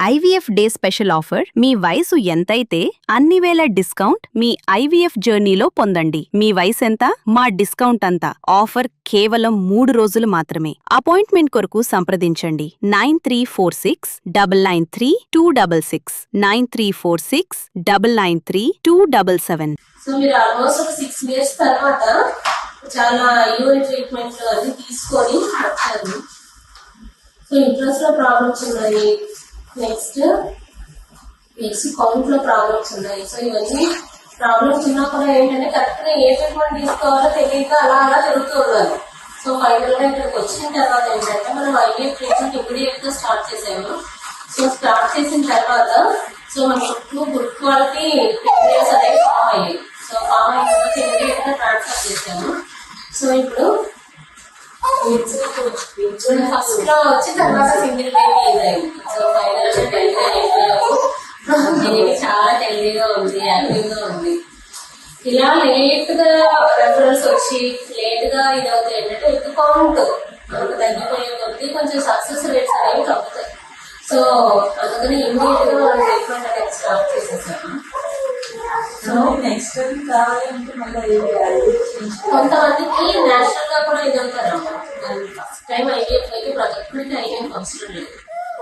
IVF day special offer. మీ వయసు ఎంతైతే అన్ని వేల డిస్కౌంట్ మీ ఐవీఎఫ్ జర్నీలో పొందండి. మీ వయసు ఎంత, మా డిస్కౌంట్ అంతా. ఆఫర్ కేవలం 3 రోజులు మాత్రమే. అపాయింట్మెంట్ కొరకు సంప్రదించండి 9346993266 9346993277. సో మీరు ఆల్మోస్ట్ ఒక 6 ఇయర్స్ తర్వాత చాలా యూరిన్ ట్రీట్మెంట్ అది తీసుకొని వచ్చారు. సో ఇంట్రెస్ట్ లో ప్రాబ్లమ్స్ ఉన్నాయి, నెక్స్ట్ కౌంట్ లో ప్రాబ్లమ్స్ ఉన్నాయి. సో ఇవన్నీ ప్రాబ్లమ్స్ ఉన్నా కూడా ఏంటంటే కరెక్ట్ గా ఏ ట్రీట్మెంట్ తీసుకోవాలో తెలియక అలా జరుగుతూ ఉన్నారు. సో ఫైనల్ గా ఇక్కడికి వచ్చిన తర్వాత ఏంటంటే మనం ఐవీఎఫ్ ట్రీట్మెంట్ ఇమీడియట్ గా స్టార్ట్ చేసాము. సో స్టార్ట్ చేసిన తర్వాత సో మన చుట్టూ గుడ్ క్వాలిటీ మెటీరియల్స్ అనేవి ఫామ్ అయ్యాయి. సో ఫామ్ అయిన తర్వాత ఇమీడియట్ గా ట్రాన్స్ఫర్ చేసాము. సో ఇప్పుడు ఫస్ట్ లో వచ్చి తర్వాత సింగిల్ బేబీ అయింది. సో ఫైనల్ గా డెలివరీ అయిపోయాము. బేబీ చాలా హెల్దీగా ఉంది, యాక్టివ్ గా ఉంది. ఇలా లేట్ గా రెఫరెన్స్ వచ్చి లేట్ గా ఇది అవుతాయి ఏంటంటే ఎక్కువ కౌంట్ మనకు తగ్గిపోయే కొద్ది కొంచెం సక్సెస్ రేట్స్ అనేవి తగ్గుతాయి. సో అందుకని ఇమీడియట్ గా మనం ట్రీట్మెంట్ అనేది స్టార్ట్ చేసేసాము. సో నెక్స్ట్ కావాలంటే మళ్ళీ కొంతమందికి నేచురల్ గా కూడా ఇది అవుతారు. ఫస్ట్ టైం ఐవీఎఫ్ అయితే ప్రతి ఒక్కరికి ఐవీఎఫ్ అవసరం లేదు.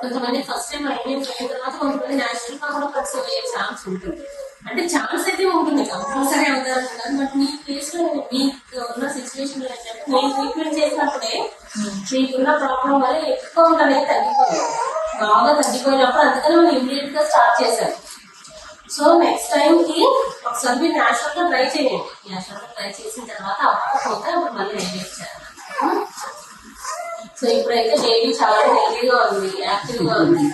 కొంతమంది ఫస్ట్ టైం ఐవీఎఫ్ అయిన తర్వాత కొంతమంది నేచురల్ గా కూడా కన్సీవ్ అయ్యే ఛాన్స్ ఉంటుంది. అంటే ఛాన్స్ అయితే ఉంటుంది, కంపల్సరీ అవుతారు కదా. బట్ మీ కేసు లో మీకు ఉన్న సిచ్యువేషన్ లో ఏంటంటే నేను ట్రీట్మెంట్ చేసినప్పుడే మీకున్న ప్రాబ్లం వల్ల ఎక్కువ అనేది తగ్గిపోయింది, బాగా తగ్గిపోయినప్పుడు అందుకని మనం ఇమీడియట్ గా స్టార్ట్ చేశాను. సో నెక్స్ట్ టైం కి ఒకసారి మీరు నేచురల్ గా ట్రై చేయండి. నేచురల్ గా ట్రై చేసిన తర్వాత అవ్వకపోతే అప్పుడు మళ్ళీ ఐవీఎఫ్ చేయాలి. సో ఇప్పుడైతే బేబీ చాలా హెల్దీగా ఉంది, యాక్టివ్ గా ఉంది.